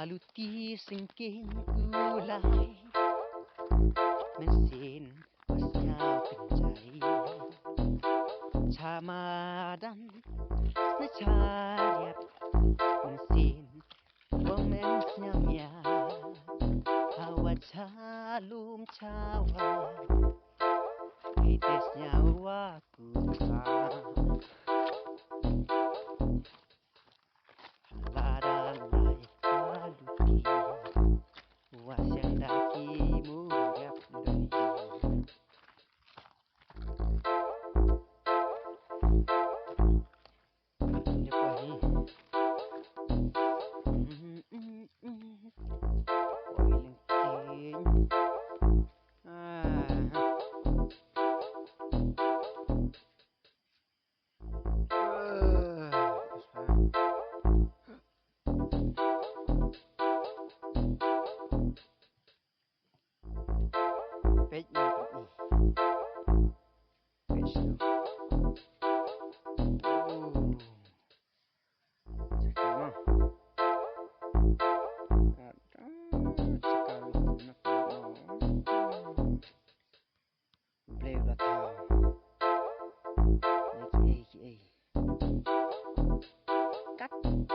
haluti sengking ulai mesin pasnya pencai camadan necariat mesin komensnya mia awat calum cawa itesnya waku haladalai haluti wasyang daki murap doni page ni page tu cakap boleh udah tahu aka kat